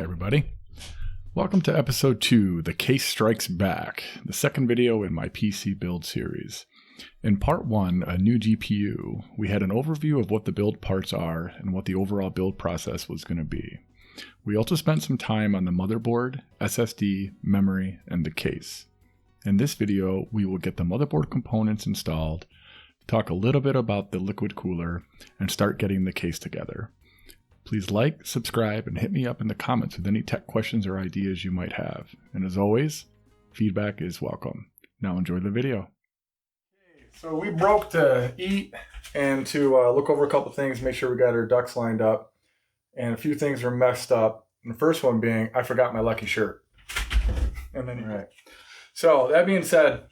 Hi everybody. Welcome to episode 2, The Case Strikes Back, the second video in my PC build series. In part 1, a new GPU, we had an overview of what the build parts are and what the overall build process was going to be. We also spent some time on the motherboard, SSD, memory, and the case. In this video, we will get the motherboard components installed, talk a little bit about the liquid cooler, and start getting the case together. Please like, subscribe, and hit me up in the comments with any tech questions or ideas you might have. And as always, feedback is welcome. Now enjoy the video. So we broke to eat and to look over a couple things, make sure we got our ducks lined up. And a few things are messed up. And the first one being, I forgot my lucky shirt. And then, right. So that being said,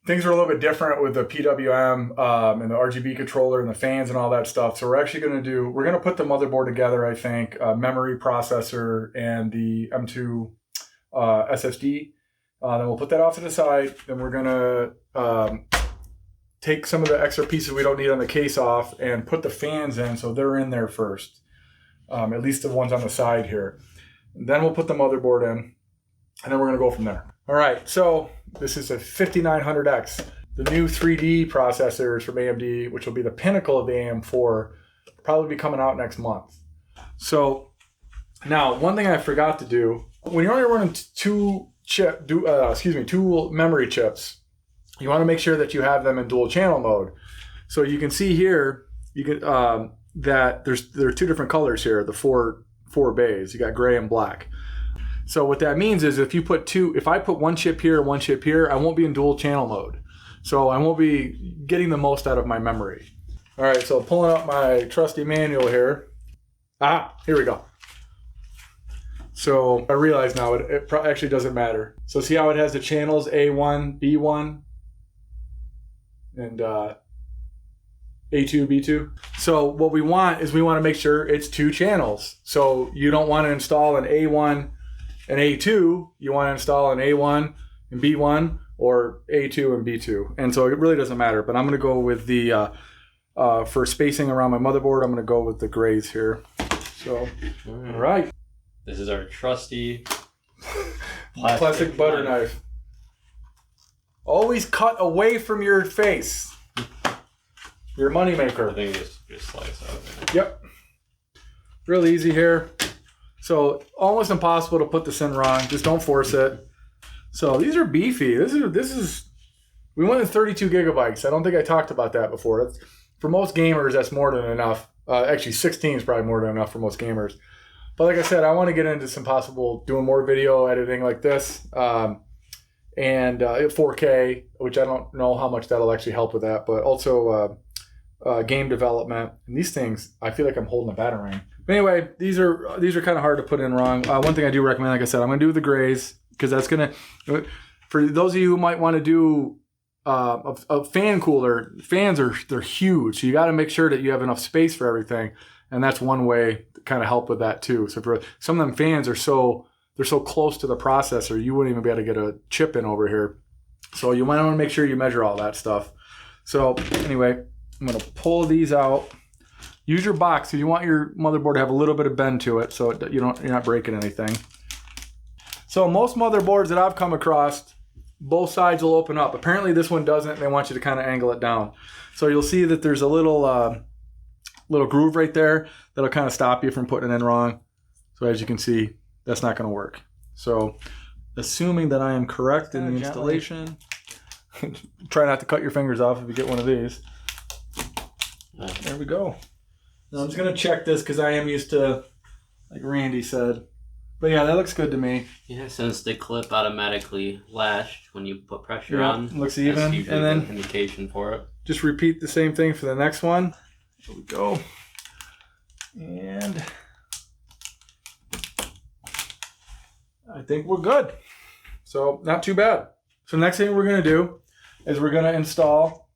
things are a little bit different with the PWM and the RGB controller and the fans and all that stuff. So we're actually going to put the motherboard together, I think, memory, processor, and the M2 SSD. Then we'll put that off to the side. Then we're going to take some of the extra pieces we don't need on the case off and put the fans in so they're in there first, at least the ones on the side here. And then we'll put the motherboard in, and then we're going to go from there. All right, so this is a 5900X, the new 3D processors from AMD, which will be the pinnacle of the AM4, probably be coming out next month. So now, one thing I forgot to do, when you're only running two memory chips, you want to make sure that you have them in dual channel mode. So you can see here, that there are two different colors here, the four bays. You got gray and black. So what that means is if I put one chip here and one chip here, I won't be in dual channel mode. So I won't be getting the most out of my memory. All right, so pulling up my trusty manual here. Here we go. So I realize now it actually doesn't matter. So see how it has the channels A1, B1, and A2, B2? So what we want to make sure it's two channels. So you don't want to install an A1 and A2, you want to install an A1 and B1 or A2 and B2. And so it really doesn't matter, but I'm going to go with the, for spacing around my motherboard, I'm going to go with the grays here. So, all right. This is our trusty plastic butter knife. Always cut away from your face. Your moneymaker. I think just slice out. Yep. Real easy here. So almost impossible to put this in wrong. Just don't force it. So these are beefy. We went with 32 gigabytes. I don't think I talked about that before. For most gamers, that's more than enough. Actually, 16 is probably more than enough for most gamers. But like I said, I want to get into some possible doing more video editing like this, and 4K, which I don't know how much that'll actually help with that. But also game development. And these things, I feel like I'm holding a batarang. But anyway, these are kind of hard to put in wrong. One thing I do recommend, like I said, I'm going to do the grays because that's going to, for those of you who might want to do a fan cooler, they're huge. So you got to make sure that you have enough space for everything. And that's one way to kind of help with that too. So for some of them fans they're so close to the processor, you wouldn't even be able to get a chip in over here. So you might want to make sure you measure all that stuff. So anyway, I'm going to pull these out. Use your box if you want your motherboard to have a little bit of bend to it so you're not breaking anything. So most motherboards that I've come across, both sides will open up. Apparently this one doesn't. They want you to kind of angle it down. So you'll see that there's a little groove right there that'll kind of stop you from putting it in wrong. So as you can see, that's not going to work. So assuming that I am correct in the installation, try not to cut your fingers off if you get one of these. There we go. Now I'm just going to check this because I am used to, like Randy said. But yeah, that looks good to me. Yeah, since the clip automatically lashed when you put pressure on. Looks even. That's usually and then an indication for it. Just repeat the same thing for the next one. There we go. And I think we're good. So not too bad. So next thing we're going to do is we're going to install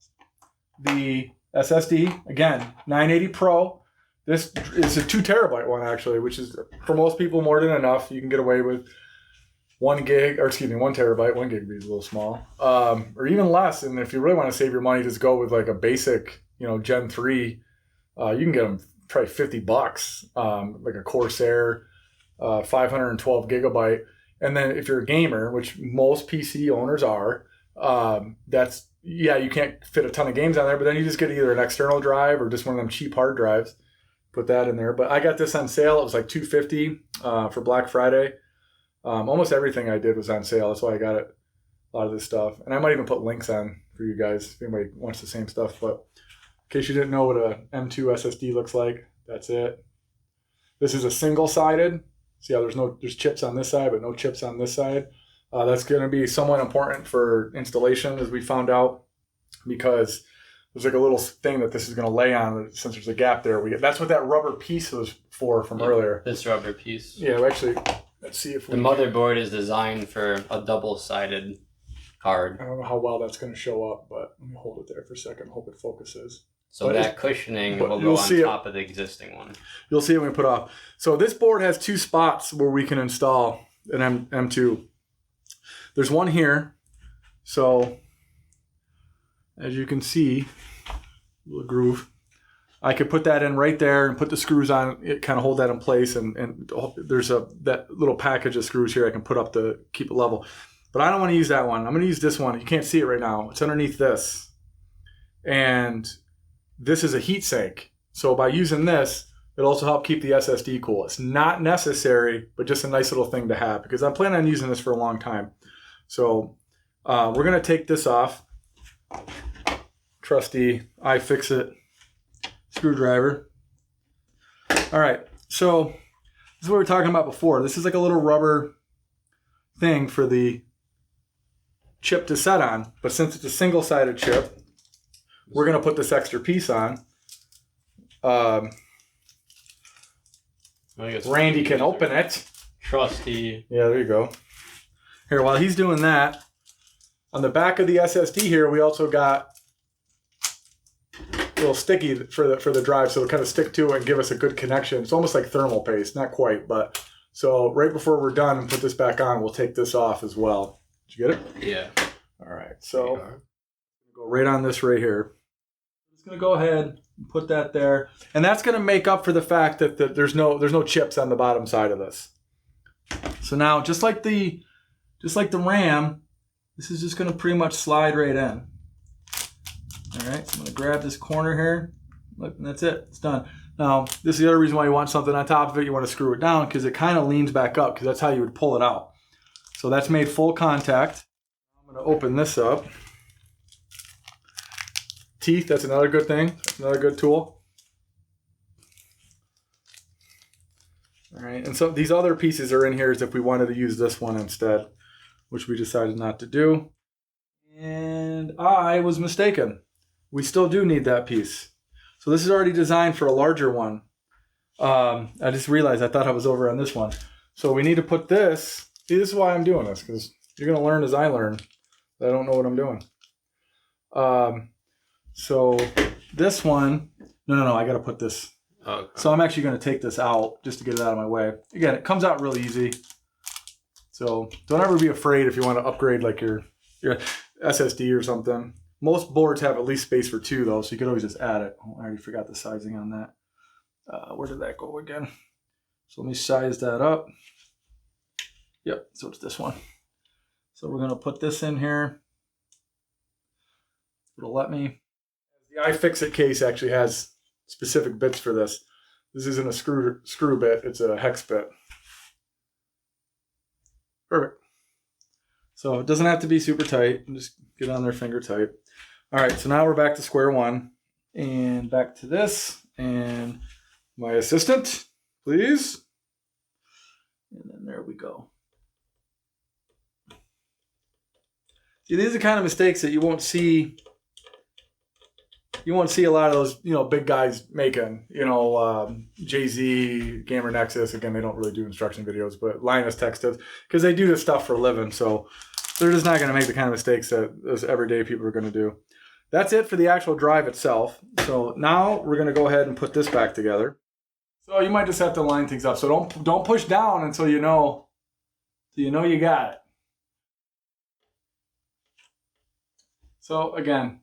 the SSD. Again, 980 Pro. This is a 2 terabyte one actually, which is for most people more than enough. You can get away with 1 terabyte. 1 gig would be a little small, or even less. And if you really want to save your money, just go with like a basic, Gen 3. You can get them probably $50, like a Corsair, 512 gigabyte. And then if you're a gamer, which most PC owners are, that's, yeah, you can't fit a ton of games on there, but then you just get either an external drive or just one of them cheap hard drives. Put that in there. But I got this on sale. It was like $250 for Black Friday. Almost everything I did was on sale. That's why I got it. A lot of this stuff. And I might even put links on for you guys if anybody wants the same stuff. But in case you didn't know what a M2 SSD looks like, that's it. This is a single-sided. See how there's chips on this side, but no chips on this side. That's going to be somewhat important for installation, as we found out, because there's like a little thing that this is going to lay on since there's a gap there. That's what that rubber piece was for from earlier. This rubber piece. Yeah, actually, let's see if the motherboard is designed for a double-sided card. I don't know how well that's going to show up, but let me hold it there for a second. Hope it focuses. So that cushioning will go on top of the existing one. You'll see it when we put off. So this board has 2 spots where we can install an M2. There's one here. So as you can see, little groove. I could put that in right there and put the screws on it, kind of hold that in place. And there's that little package of screws here I can put up to keep it level. But I don't want to use that one. I'm going to use this one. You can't see it right now. It's underneath this. And this is a heat sink. So by using this, it'll also help keep the SSD cool. It's not necessary, but just a nice little thing to have because I'm planning on using this for a long time. So we're going to take this off. Trusty iFixit screwdriver. All right. So this is what we were talking about before. This is like a little rubber thing for the chip to set on. But since it's a single-sided chip, we're going to put this extra piece on. Randy can open it. Trusty. Yeah, there you go. Here, while he's doing that, on the back of the SSD here, we also got a little sticky for the drive, so it'll kind of stick to it and give us a good connection. It's almost like thermal paste, not quite, but so right before we're done and put this back on, we'll take this off as well. Did you get it? Yeah. All right, so go right on this right here. I'm just gonna go ahead and put that there, and that's gonna make up for the fact that there's no chips on the bottom side of this. So now, just like the RAM, this is just gonna pretty much slide right in. All right, I'm gonna grab this corner here. Look, and that's it. It's done. Now, this is the other reason why you want something on top of it. You want to screw it down because it kind of leans back up because that's how you would pull it out. So that's made full contact. I'm going to open this up. Teeth, that's another good thing. That's another good tool. All right, and so these other pieces are in here as if we wanted to use this one instead, which we decided not to do. And I was mistaken. We still do need that piece. So this is already designed for a larger one. I just realized I thought I was over on this one. So we need to put this. See, this is why I'm doing this, because you're going to learn as I learn. I don't know what I'm doing. So this one, no, I got to put this. Okay. So I'm actually going to take this out just to get it out of my way. Again, it comes out really easy. So don't ever be afraid if you want to upgrade like your SSD or something. Most boards have at least space for 2 though, so you could always just add it. Oh, I already forgot the sizing on that. Where did that go again? So let me size that up. Yep, so it's this one. So we're gonna put this in here. It'll let me. The iFixit case actually has specific bits for this. This isn't a screw bit, it's a hex bit. Perfect. So it doesn't have to be super tight. Just get on there finger tight. All right, so now we're back to square one. And back to this. And my assistant, please. And then there we go. See, these are the kind of mistakes that you won't see. You won't see a lot of those, big guys making. Jay-Z, Gamer Nexus. Again, they don't really do instruction videos, but Linus Tech does because they do this stuff for a living. So they're just not going to make the kind of mistakes that those everyday people are going to do. That's it for the actual drive itself. So now we're going to go ahead and put this back together. So you might just have to line things up. So don't push down until you know you got it. So again,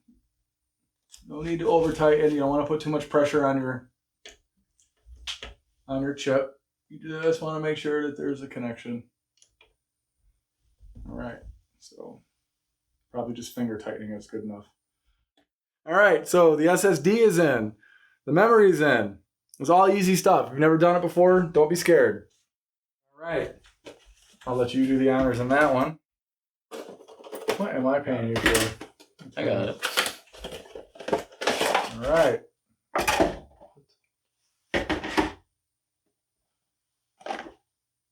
no need to over tighten. You don't want to put too much pressure on on your chip. You just want to make sure that there's a connection. All right, so probably just finger tightening is good enough. All right, so the SSD is in. The memory is in. It's all easy stuff. If you've never done it before, don't be scared. All right, I'll let you do the honors on that one. What am I paying you for? I got it. All right.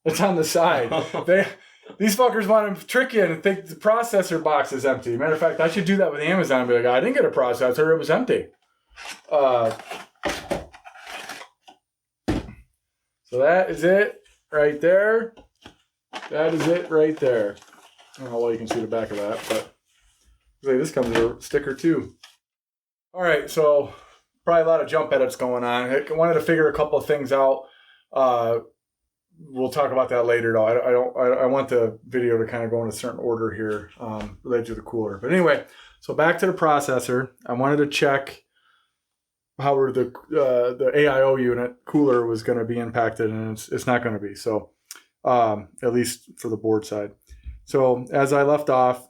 It's on the side. These fuckers want to trick you and think the processor box is empty. Matter of fact, I should do that with Amazon and be like, I didn't get a processor, it was empty. So that is it right there. That is it right there. I don't know why you can see the back of that, but this comes with a sticker too. All right, so probably a lot of jump edits going on. I wanted to figure a couple of things out. We'll talk about that later, though. I want the video to kind of go in a certain order here related to the cooler. But anyway, so back to the processor. I wanted to check how the AIO unit cooler was going to be impacted, and it's not going to be. So at least for the board side. So as I left off,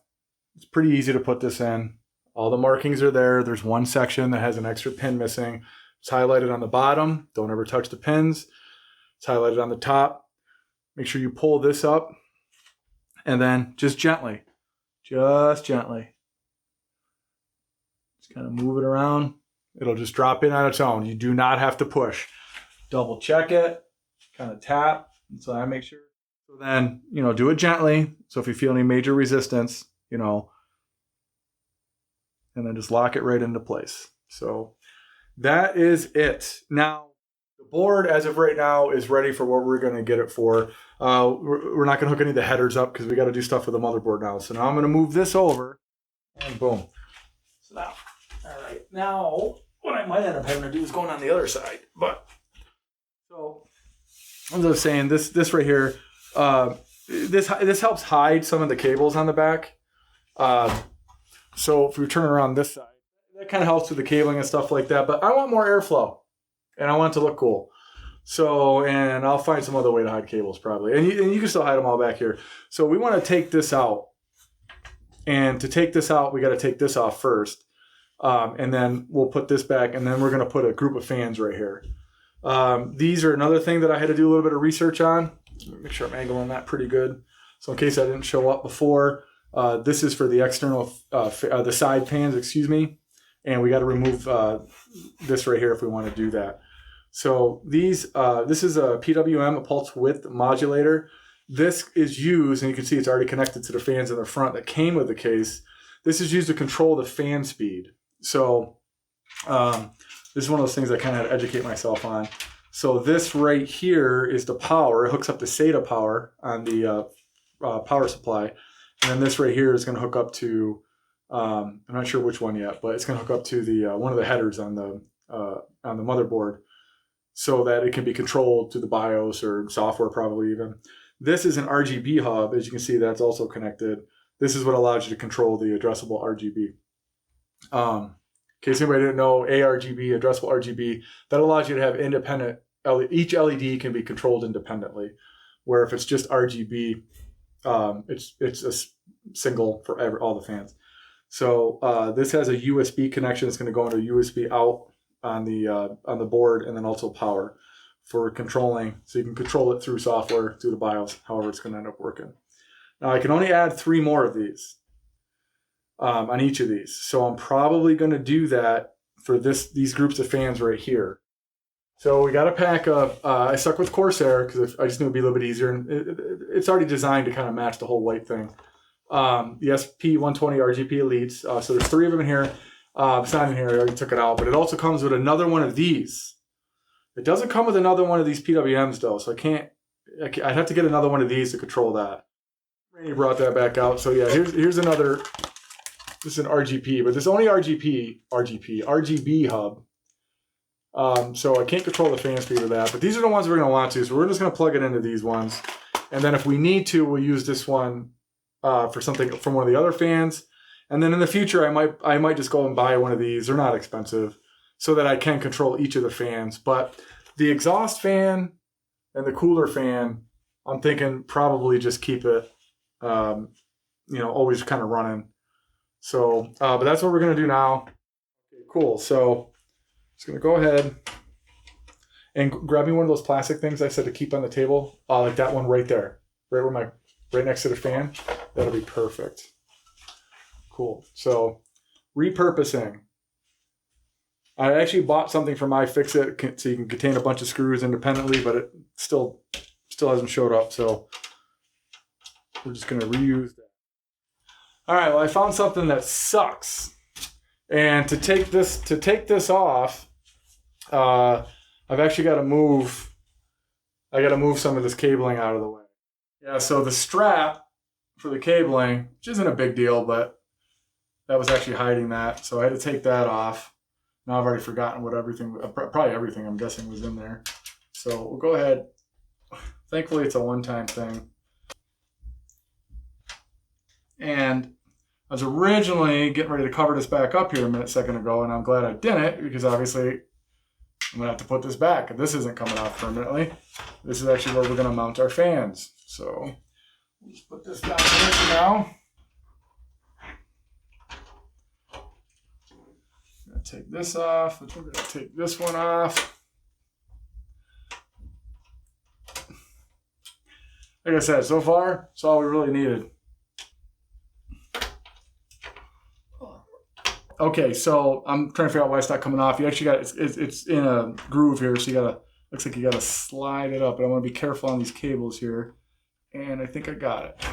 it's pretty easy to put this in. All the markings are there. There's one section that has an extra pin missing. It's highlighted on the bottom. Don't ever touch the pins. It's highlighted on the top. Make sure you pull this up and then just gently, just kind of move it around. It'll just drop in on its own. You do not have to push. Double check it, kind of tap. And so I make sure. So then, do it gently. So if you feel any major resistance, and then just lock it right into place. So that is it. Now, the board, as of right now, is ready for what we're going to get it for. We're not going to hook any of the headers up because we got to do stuff with the motherboard now. So now I'm going to move this over, and boom. So now, all right. Now, what I might end up having to do is going on the other side. But so, as I was saying, this right here, this helps hide some of the cables on the back. So if we turn around this side, that kind of helps with the cabling and stuff like that. But I want more airflow, and I want it to look cool. So, and I'll find some other way to hide cables probably. And you can still hide them all back here. So we want to take this out. And to take this out, we got to take this off first. And then we'll put this back, and then we're going to put a group of fans right here. These are another thing that I had to do a little bit of research on. Make sure I'm angling that pretty good. So in case I didn't show up before, this is for the external, the side fans, excuse me. And we got to remove this right here if we want to do that. So this is a PWM, a pulse width modulator. This is used, and you can see it's already connected to the fans in the front that came with the case. This is used to control the fan speed. So this is one of those things I kind of had to educate myself on. So this right here is the power. It hooks up to SATA power on the power supply. And then this right here is going to hook up to, I'm not sure which one yet, but it's going to hook up to the one of the headers on the motherboard so that it can be controlled to the BIOS or software probably even. This is an RGB hub. As you can see, that's also connected. This is what allows you to control the addressable RGB. In case anybody didn't know, ARGB, addressable RGB, that allows you to have independent, each LED can be controlled independently, where if it's just RGB, it's a single for all the fans. So this has a USB connection. It's going to go into a USB out on the board, and then also power for controlling. So you can control it through software, through the BIOS, however it's going to end up working. Now I can only add 3 more of these on each of these. So I'm probably going to do that for these groups of fans right here. So we got a pack of, I stuck with Corsair because I just knew it'd be a little bit easier. And it's already designed to kind of match the whole white thing. The SP120 RGB Elites. So there's 3 of them in here. It's not in here, I already took it out. But it also comes with another one of these. It doesn't come with another one of these PWMs though. So I'd have to get another one of these to control that. Randy brought that back out. So yeah, here's another, this is an RGB, but there's only RGB hub. So I can't control the fan speed with that, but these are the ones we're going to want to. So we're just going to plug it into these ones. And then if we need to, we'll use this one for something from one of the other fans. And then in the future, I might just go and buy one of these. They're not expensive, so that I can control each of the fans. But the exhaust fan And the cooler fan, I'm thinking probably just keep it, always kind of running. So, but that's what we're going to do now. Okay, cool. So just going to go ahead and grab me one of those plastic things I said to keep on the table. Like that one right there, right next to the fan. That'll be perfect. Cool. So repurposing. I actually bought something from iFixit so you can contain a bunch of screws independently, but it still hasn't showed up. So we're just going to reuse that. All right. Well, I found something that sucks. And to take this off, I've actually got to move. I got to move some of this cabling out of the way. Yeah. So the strap for the cabling, which isn't a big deal, but that was actually hiding that. So I had to take that off. Now I've already forgotten what probably everything I'm guessing was in there. So we'll go ahead. Thankfully, it's a one-time thing. And I was originally getting ready to cover this back up here a second ago, and I'm glad I didn't, because obviously I'm going to have to put this back. This isn't coming off permanently. This is actually where we're going to mount our fans. So we'll just put this down here for now. Take this off. We're going to take this one off. Like I said, so far, it's all we really needed. Okay, so I'm trying to figure out why it's not coming off. You actually got it's in a groove here, so looks like you gotta slide it up. But I want to be careful on these cables here. And I think I got it.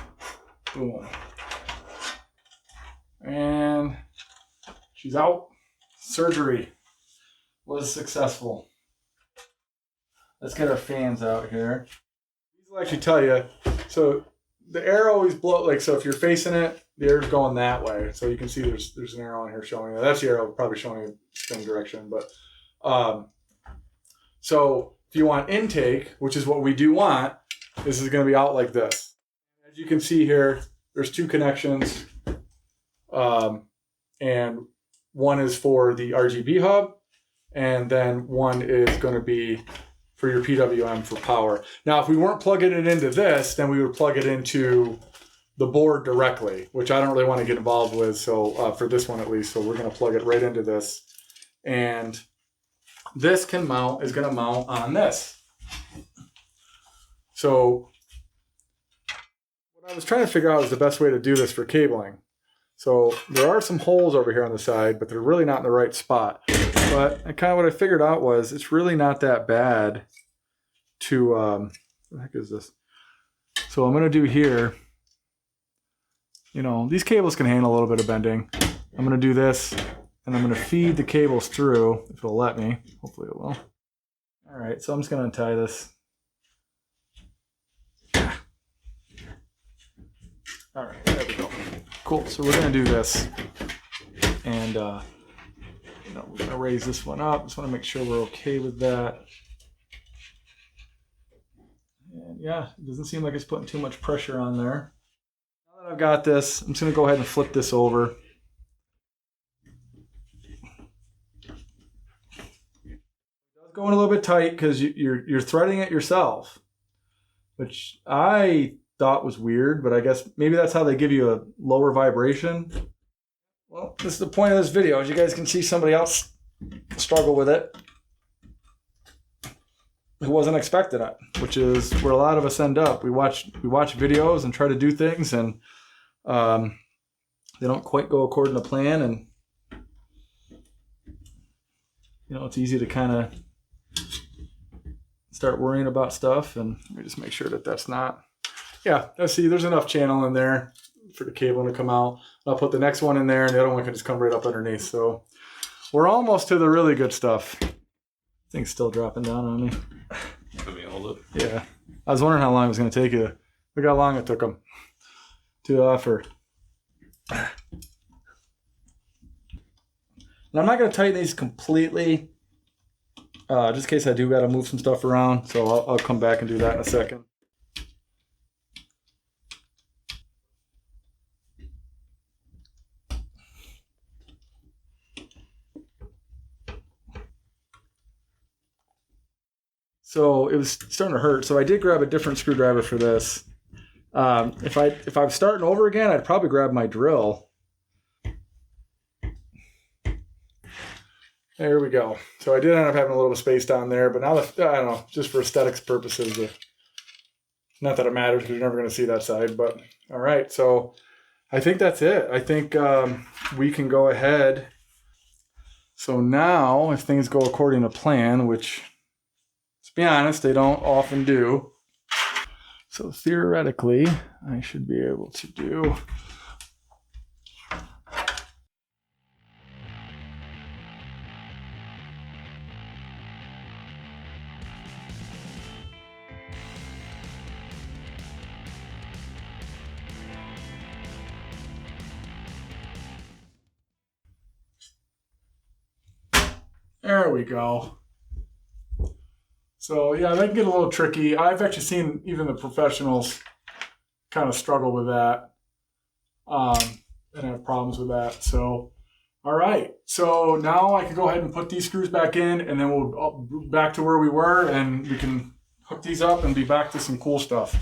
Boom. And she's out. Surgery was successful. Let's get our fans out here. These will actually tell you. So the air always blows, so if you're facing it, the air's going that way. So you can see there's an arrow on here showing you. That's the arrow probably showing you spin direction. But so if you want intake, which is what we do want, this is going to be out like this. As you can see here, there's two connections. And one is for the RGB hub, and then one is going to be for your PWM for power. Now, if we weren't plugging it into this, then we would plug it into the board directly, which I don't really want to get involved with. So for this one at least, so we're going to plug it right into this, and this is going to mount on this. So what I was trying to figure out is the best way to do this for cabling. So there are some holes over here on the side, but they're really not in the right spot. But kind of what I figured out was it's really not that bad to, what the heck is this? So I'm going to do here, these cables can handle a little bit of bending. I'm going to do this, and I'm going to feed the cables through, if it'll let me. Hopefully it will. All right, so I'm just going to untie this. All right, there we go. Cool, so we're going to do this, and we're going to raise this one up. Just want to make sure we're okay with that. And yeah, it doesn't seem like it's putting too much pressure on there. Now that I've got this, I'm just going to go ahead and flip this over. It does go in a little bit tight because you're threading it yourself, which I thought was weird, but I guess maybe that's how they give you a lower vibration. Well, this is the point of this video, as you guys can see somebody else struggle with it who wasn't expecting it, which is where a lot of us end up. We watch videos and try to do things, and they don't quite go according to plan, and it's easy to kind of start worrying about stuff. And let me just make sure that that's not. Yeah, let's see, there's enough channel in there for the cable to come out. I'll put the next one in there, and the other one can just come right up underneath. So we're almost to the really good stuff. Thing's still dropping down on me. Let me hold it. Yeah. I was wondering how long it was going to take you. Look how long it took them to offer. And I'm not going to tighten these completely, just in case I do got to move some stuff around. So I'll come back and do that in a second. So it was starting to hurt. So I did grab a different screwdriver for this. If I'm starting over again, I'd probably grab my drill. There we go. So I did end up having a little bit of space down there, but now I don't know, just for aesthetics purposes, not that it matters because you're never going to see that side. But all right, so I think that's it. I think we can go ahead. So now, if things go according to plan, which, let's be honest, they don't often do. So theoretically, I should be able to do. There we go. So yeah, that can get a little tricky. I've actually seen even the professionals kind of struggle with that and have problems with that. So, all right. So now I can go ahead and put these screws back in, and then we'll back to where we were, and we can hook these up and be back to some cool stuff.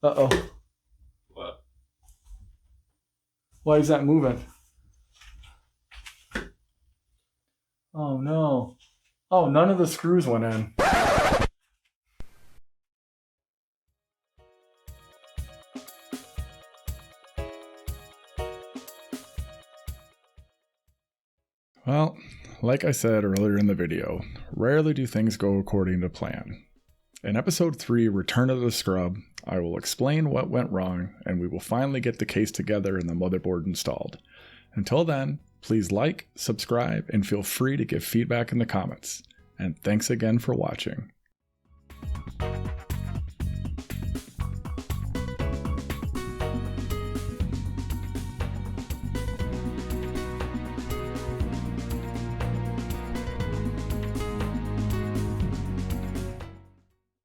Uh-oh. What? Why is that moving? Oh, no. Oh, none of the screws went in. Well, like I said earlier in the video, rarely do things go according to plan. In episode 3, Return of the Scrub, I will explain what went wrong, and we will finally get the case together and the motherboard installed. Until then, please like, subscribe, and feel free to give feedback in the comments. And thanks again for watching.